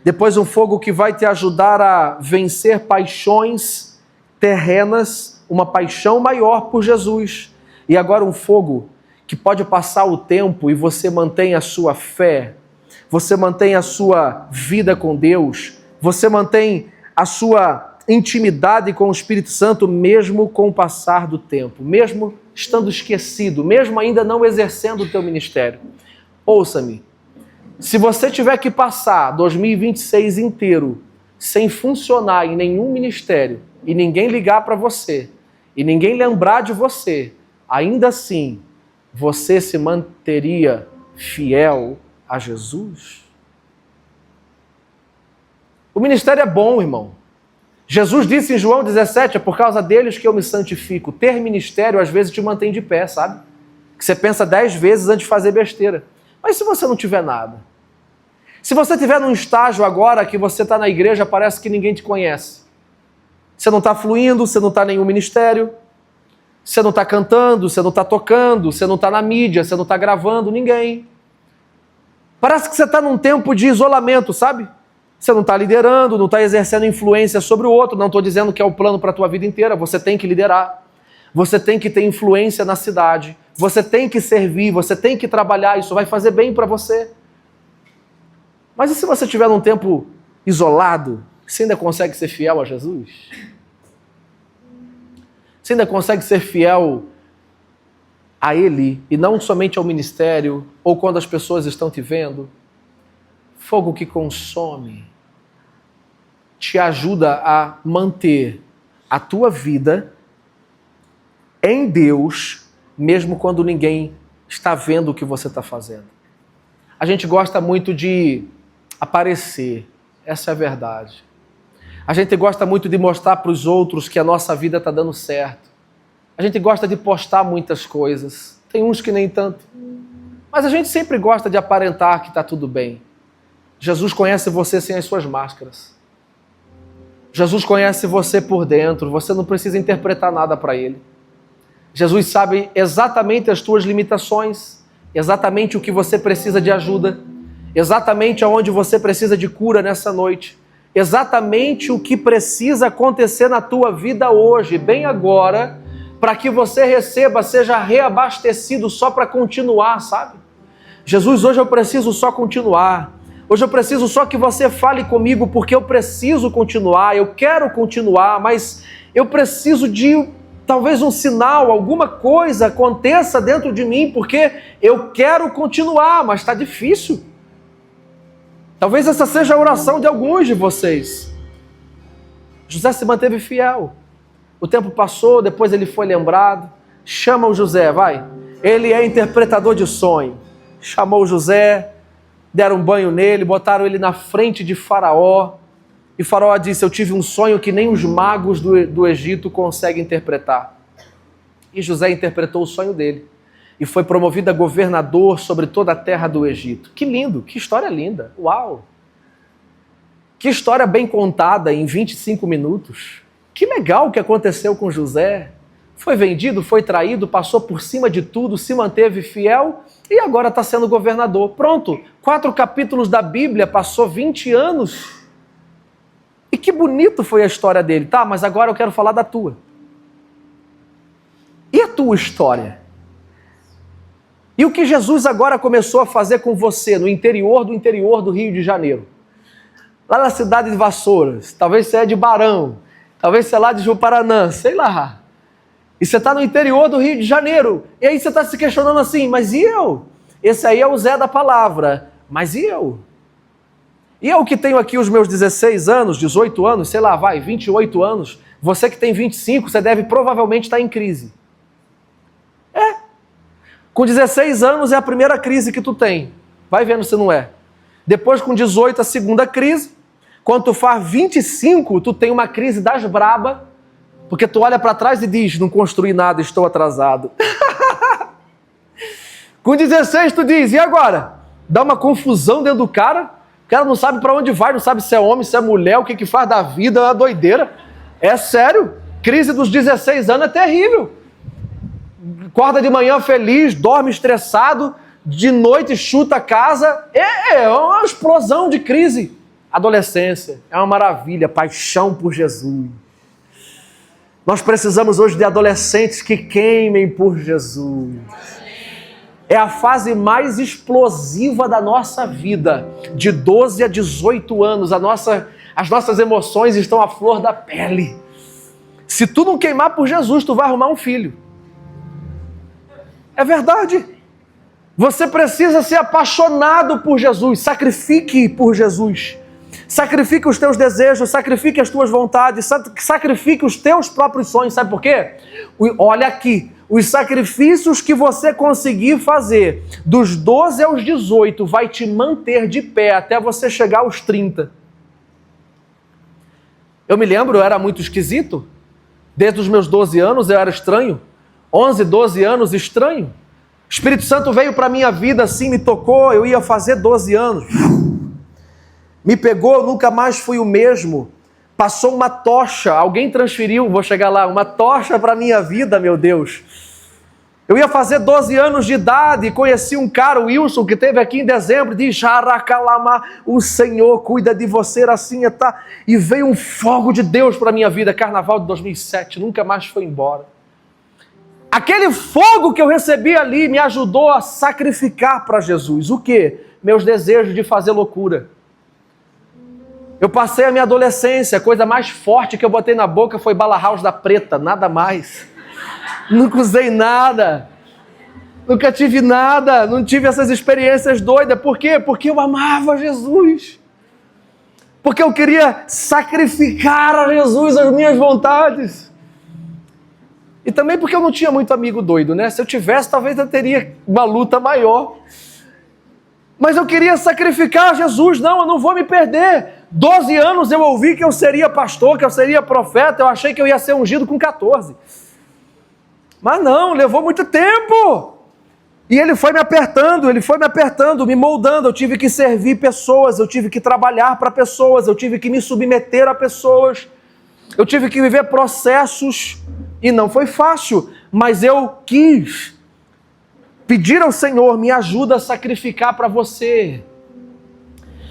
Depois um fogo que vai te ajudar a vencer paixões terrenas uma paixão maior por Jesus. E agora um fogo que pode passar o tempo e você mantém a sua fé, você mantém a sua vida com Deus, você mantém a sua intimidade com o Espírito Santo mesmo com o passar do tempo, mesmo estando esquecido, mesmo ainda não exercendo o teu ministério. Ouça-me, se você tiver que passar 2026 inteiro sem funcionar em nenhum ministério e ninguém ligar para você e ninguém lembrar de você, ainda assim você se manteria fiel a Jesus? O ministério é bom, irmão. Jesus disse em João 17, é por causa deles que eu me santifico. Ter ministério às vezes te mantém de pé, sabe? Que você pensa 10 vezes antes de fazer besteira. Mas se você não tiver nada? Se você estiver num estágio agora que você está na igreja, parece que ninguém te conhece. Você não está fluindo, você não está em nenhum ministério, você não está cantando, você não está tocando, você não está na mídia, você não está gravando ninguém. Parece que você está num tempo de isolamento, sabe? Você não está liderando, não está exercendo influência sobre o outro. Não estou dizendo que é o plano para a tua vida inteira. Você tem que liderar. Você tem que ter influência na cidade. Você tem que servir. Você tem que trabalhar. Isso vai fazer bem para você. Mas e se você estiver num tempo isolado, você ainda consegue ser fiel a Jesus? Você ainda consegue ser fiel a Ele e não somente ao ministério ou quando as pessoas estão te vendo? Fogo que consome te ajuda a manter a tua vida em Deus, mesmo quando ninguém está vendo o que você está fazendo. A gente gosta muito de aparecer, essa é a verdade. A gente gosta muito de mostrar para os outros que a nossa vida está dando certo. A gente gosta de postar muitas coisas, tem uns que nem tanto. Mas a gente sempre gosta de aparentar que está tudo bem. Jesus conhece você sem as suas máscaras. Jesus conhece você por dentro, você não precisa interpretar nada para Ele. Jesus sabe exatamente as tuas limitações, exatamente o que você precisa de ajuda, exatamente aonde você precisa de cura nessa noite, exatamente o que precisa acontecer na tua vida hoje, bem agora, para que você receba, seja reabastecido só para continuar, sabe? Jesus, hoje eu preciso só continuar. Hoje eu preciso só que você fale comigo, porque eu preciso continuar, eu quero continuar, mas eu preciso de talvez um sinal, alguma coisa aconteça dentro de mim, porque eu quero continuar, mas está difícil. Talvez essa seja a oração de alguns de vocês. José se manteve fiel. O tempo passou, depois ele foi lembrado. Chama o José, vai. Ele é interpretador de sonho. Chamou o José, deram um banho nele, botaram ele na frente de Faraó. E Faraó disse, eu tive um sonho que nem os magos do Egito conseguem interpretar. E José interpretou o sonho dele. E foi promovido a governador sobre toda a terra do Egito. Que lindo, que história linda. Uau! Que história bem contada em 25 minutos. Que legal o que aconteceu com José. Foi vendido, foi traído, passou por cima de tudo, se manteve fiel e agora está sendo governador. Pronto, 4 capítulos da Bíblia, passou 20 anos. E que bonito foi a história dele. Tá, mas agora eu quero falar da tua. E a tua história? E o que Jesus agora começou a fazer com você no interior do Rio de Janeiro? Lá na cidade de Vassouras, talvez você é de Barão, talvez você é lá de Juparanã, sei lá. E você está no interior do Rio de Janeiro. E aí você está se questionando assim, mas e eu? Esse aí é o Zé da palavra. Mas e eu? E eu que tenho aqui os meus 16 anos, 18 anos, sei lá, 28 anos. Você que tem 25, você deve provavelmente estar em crise. Com 16 anos é a primeira crise que tu tem. Vai vendo se não é. Depois com 18 a segunda crise. Quando tu faz 25, tu tem uma crise das braba. Porque tu olha para trás e diz, não construí nada, estou atrasado. Com 16 tu diz, e agora? Dá uma confusão dentro do cara. O cara não sabe para onde vai, não sabe se é homem, se é mulher, o que faz da vida, é uma doideira. É sério. Crise dos 16 anos é terrível. Acorda de manhã feliz, dorme estressado, de noite chuta a casa. É uma explosão de crise. Adolescência é uma maravilha, paixão por Jesus. Nós precisamos hoje de adolescentes que queimem por Jesus. É a fase mais explosiva da nossa vida, de 12 a 18 anos. As nossas emoções estão à flor da pele. Se tu não queimar por Jesus, tu vai arrumar um filho. É verdade. Você precisa ser apaixonado por Jesus. Sacrifique por Jesus. Sacrifique os teus desejos, sacrifique as tuas vontades, sacrifique os teus próprios sonhos. Sabe por quê? Olha aqui, os sacrifícios que você conseguir fazer dos 12 aos 18 vai te manter de pé até você chegar aos 30. Eu me lembro, eu era muito esquisito. Desde os meus 12 anos eu era estranho. 11, 12 anos, estranho. O Espírito Santo veio para a minha vida assim, me tocou, eu ia fazer 12 anos. Me pegou, eu nunca mais fui o mesmo. Passou uma tocha, alguém transferiu, vou chegar lá, uma tocha para a minha vida, meu Deus. Eu ia fazer 12 anos de idade e conheci um cara, o Wilson, que esteve aqui em dezembro, de Jaracalama, o Senhor cuida de você, assim, tá? E veio um fogo de Deus para a minha vida, carnaval de 2007, nunca mais foi embora. Aquele fogo que eu recebi ali me ajudou a sacrificar para Jesus. O quê? Meus desejos de fazer loucura. Eu passei a minha adolescência, a coisa mais forte que eu botei na boca foi Bala House da Preta, nada mais. Nunca usei nada, nunca tive nada, não tive essas experiências doidas. Por quê? Porque eu amava Jesus. Porque eu queria sacrificar a Jesus as minhas vontades. E também porque eu não tinha muito amigo doido, né? Se eu tivesse, talvez eu teria uma luta maior. Mas eu queria sacrificar Jesus. Não, eu não vou me perder. 12 anos eu ouvi que eu seria pastor, que eu seria profeta. Eu achei que eu ia ser ungido com 14. Mas não, levou muito tempo. E ele foi me apertando, me moldando. Eu tive que servir pessoas, eu tive que trabalhar para pessoas, eu tive que me submeter a pessoas. Eu tive que viver processos. E não foi fácil, mas eu quis pedir ao Senhor, me ajuda a sacrificar para você.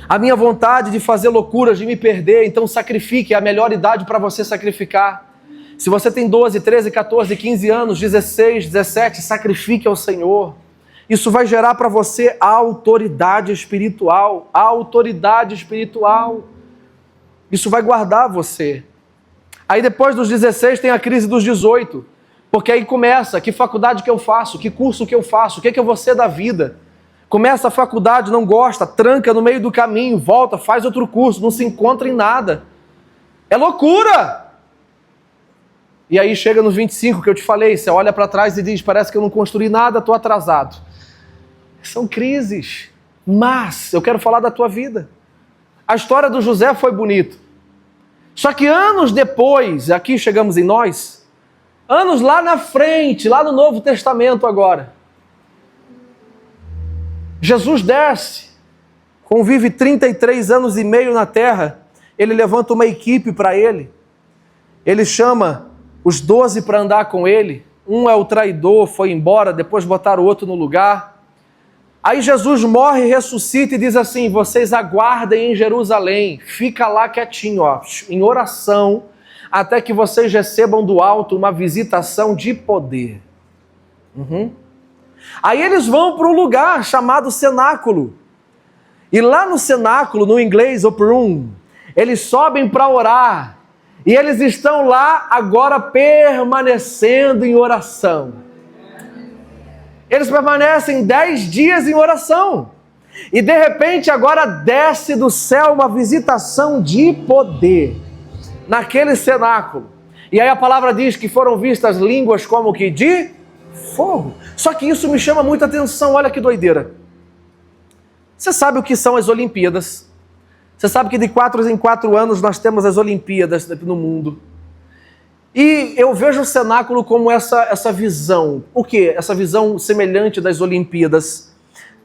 A minha vontade de fazer loucuras, de me perder, então sacrifique, é a melhor idade para você sacrificar. Se você tem 12, 13, 14, 15 anos, 16, 17, sacrifique ao Senhor. Isso vai gerar para você a autoridade espiritual, Isso vai guardar você. Aí depois dos 16 tem a crise dos 18, porque aí começa, que faculdade que eu faço, que curso que eu faço, o que eu vou ser da vida? Começa a faculdade, não gosta, tranca no meio do caminho, volta, faz outro curso, não se encontra em nada. É loucura! E aí chega nos 25 que eu te falei, você olha para trás e diz, parece que eu não construí nada, estou atrasado. São crises, mas eu quero falar da tua vida. A história do José foi bonita. Só que anos depois, aqui chegamos em nós, anos lá na frente, lá no Novo Testamento agora, Jesus desce, convive 33 anos e meio na terra, ele levanta uma equipe para ele chama os 12 para andar com ele, um é o traidor, foi embora, depois botaram o outro no lugar. Aí Jesus morre, ressuscita e diz assim, vocês aguardem em Jerusalém, fica lá quietinho, ó, em oração, até que vocês recebam do alto uma visitação de poder. Aí eles vão para um lugar chamado cenáculo. E lá no cenáculo, no inglês, upper room, eles sobem para orar. E eles estão lá agora permanecendo em oração. Eles permanecem 10 dias em oração. E de repente agora desce do céu uma visitação de poder naquele cenáculo. E aí a palavra diz que foram vistas línguas como que de fogo. Só que isso me chama muita atenção, olha que doideira. Você sabe o que são as Olimpíadas? Você sabe que de 4 em 4 anos nós temos as Olimpíadas no mundo. E eu vejo o cenáculo como essa visão. Por quê? Essa visão semelhante das Olimpíadas.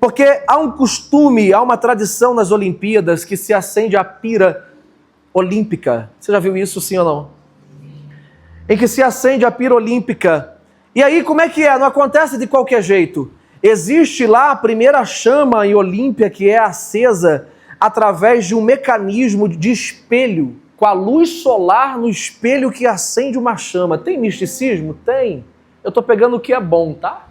Porque há um costume, há uma tradição nas Olimpíadas que se acende a pira olímpica. Você já viu isso, sim ou não? Em que se acende a pira olímpica. E aí, como é que é? Não acontece de qualquer jeito. Existe lá a primeira chama em Olímpia que é acesa através de um mecanismo de espelho. com a luz solar no espelho que acende uma chama. Tem misticismo? Tem. Eu estou pegando o que é bom, tá?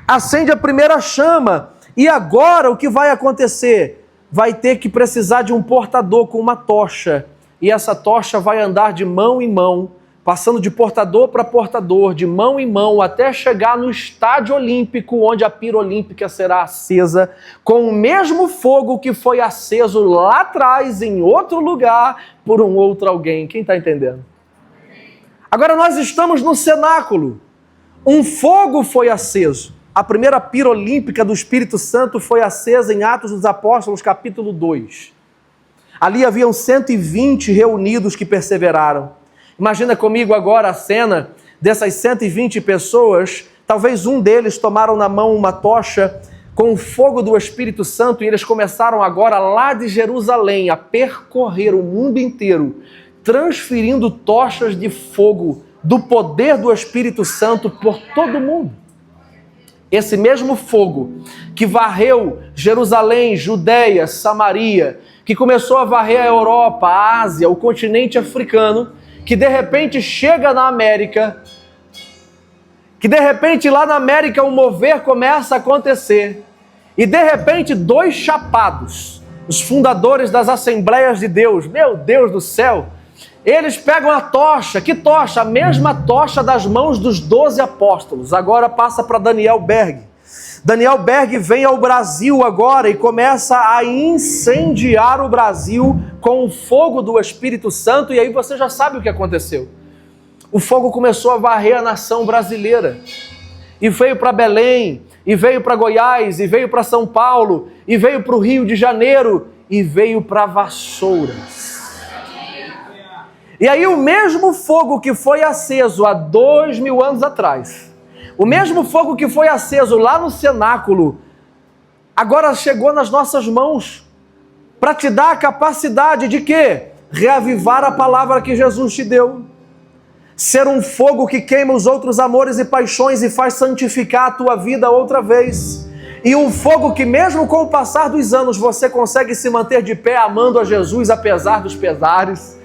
Acende a primeira chama. E agora o que vai acontecer? Vai ter que precisar de um portador com uma tocha. E essa tocha vai andar de mão em mão, passando de portador para portador, de mão em mão, até chegar no estádio olímpico, onde a pira olímpica será acesa, com o mesmo fogo que foi aceso lá atrás, em outro lugar, por um outro alguém. Quem está entendendo? Agora nós estamos no cenáculo. Um fogo foi aceso. A primeira pira olímpica do Espírito Santo foi acesa em Atos dos Apóstolos, capítulo 2. Ali haviam 120 reunidos que perseveraram. Imagina comigo agora a cena dessas 120 pessoas. Talvez um deles tomaram na mão uma tocha com o fogo do Espírito Santo e eles começaram agora lá de Jerusalém a percorrer o mundo inteiro, transferindo tochas de fogo do poder do Espírito Santo por todo o mundo. Esse mesmo fogo que varreu Jerusalém, Judeia, Samaria, que começou a varrer a Europa, a Ásia, o continente africano, que de repente chega na América, que de repente lá na América um mover começa a acontecer, e de repente 2 chapados, os fundadores das Assembleias de Deus, meu Deus do céu, eles pegam a tocha. Que tocha? A mesma tocha das mãos dos 12 apóstolos. Agora passa para Daniel Berg. Daniel Berg vem ao Brasil agora e começa a incendiar o Brasil com o fogo do Espírito Santo, e aí você já sabe o que aconteceu. O fogo começou a varrer a nação brasileira, e veio para Belém, e veio para Goiás, e veio para São Paulo, e veio para o Rio de Janeiro, e veio para Vassouras. E aí o mesmo fogo que foi aceso há 2000 anos atrás, o mesmo fogo que foi aceso lá no cenáculo, agora chegou nas nossas mãos, para te dar a capacidade de quê? Reavivar a palavra que Jesus te deu. Ser um fogo que queima os outros amores e paixões e faz santificar a tua vida outra vez. E um fogo que mesmo com o passar dos anos você consegue se manter de pé amando a Jesus apesar dos pesares,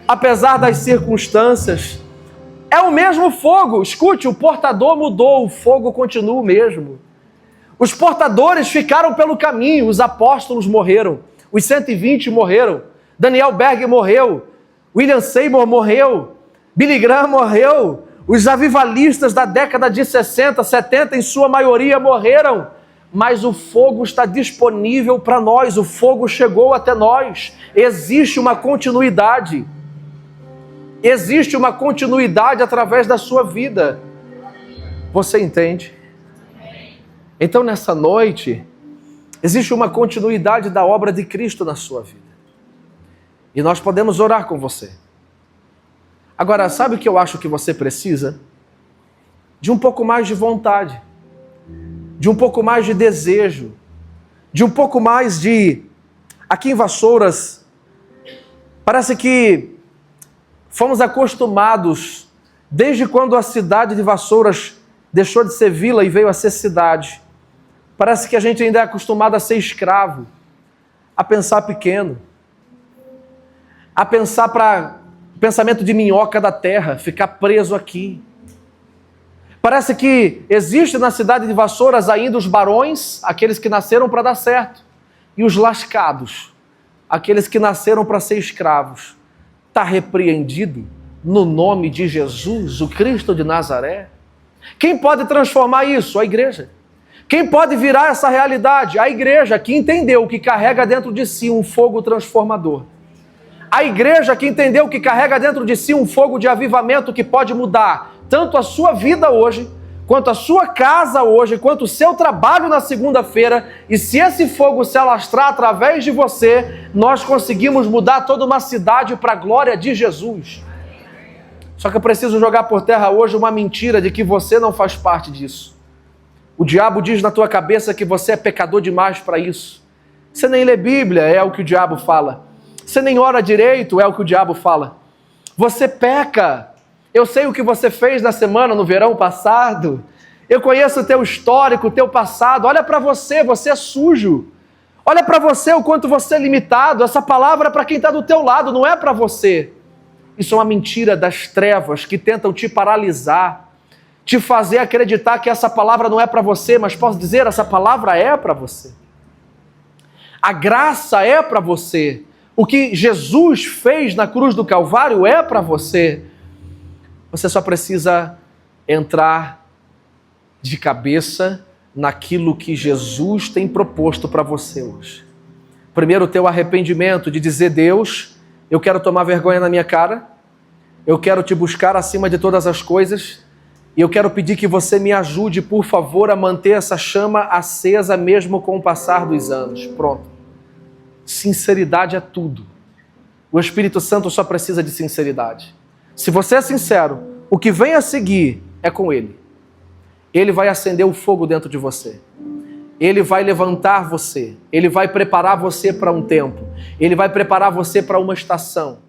apesar das circunstâncias. É o mesmo fogo. Escute, o portador mudou, o fogo continua o mesmo. Os portadores ficaram pelo caminho, os apóstolos morreram, os 120 morreram, Daniel Berg morreu, William Seymour morreu, Billy Graham morreu, os avivalistas da década de 60, 70, em sua maioria morreram, mas o fogo está disponível para nós, o fogo chegou até nós, existe uma continuidade. Existe uma continuidade através da sua vida. Você entende? Então, nessa noite, existe uma continuidade da obra de Cristo na sua vida. E nós podemos orar com você. Agora, sabe o que eu acho que você precisa? De um pouco mais de vontade, de um pouco mais de desejo, de um pouco mais de... Aqui em Vassouras, parece que fomos acostumados, desde quando a cidade de Vassouras deixou de ser vila e veio a ser cidade. Parece que a gente ainda é acostumado a ser escravo, a pensar pequeno, a pensar para pensamento de minhoca da terra, ficar preso aqui. Parece que existe na cidade de Vassouras ainda os barões, aqueles que nasceram para dar certo, e os lascados, aqueles que nasceram para ser escravos. Está repreendido no nome de Jesus, o Cristo de Nazaré. Quem pode transformar isso? A igreja. Quem pode virar essa realidade? A igreja, que entendeu que carrega dentro de si um fogo transformador. A igreja que entendeu que carrega dentro de si um fogo de avivamento que pode mudar tanto a sua vida hoje, quanto a sua casa hoje, quanto o seu trabalho na segunda-feira. E se esse fogo se alastrar através de você, nós conseguimos mudar toda uma cidade para a glória de Jesus. Só que eu preciso jogar por terra hoje uma mentira de que você não faz parte disso. O diabo diz na tua cabeça que você é pecador demais para isso. Você nem lê Bíblia, é o que o diabo fala. Você nem ora direito, é o que o diabo fala. Você peca. Eu sei o que você fez na semana, no verão passado. Eu conheço o teu histórico, o teu passado. Olha para você, você é sujo. Olha para você o quanto você é limitado. Essa palavra é para quem está do teu lado, não é para você. Isso é uma mentira das trevas que tentam te paralisar, te fazer acreditar que essa palavra não é para você, mas posso dizer, essa palavra é para você. A graça é para você. O que Jesus fez na cruz do Calvário é para você. Você só precisa entrar de cabeça naquilo que Jesus tem proposto para você hoje. Primeiro, o teu arrependimento de dizer: Deus, eu quero tomar vergonha na minha cara, eu quero te buscar acima de todas as coisas, e eu quero pedir que você me ajude, por favor, a manter essa chama acesa mesmo com o passar dos anos. Pronto. Sinceridade é tudo. O Espírito Santo só precisa de sinceridade. Se você é sincero, o que vem a seguir é com Ele. Ele vai acender o fogo dentro de você. Ele vai levantar você. Ele vai preparar você para um tempo. Ele vai preparar você para uma estação.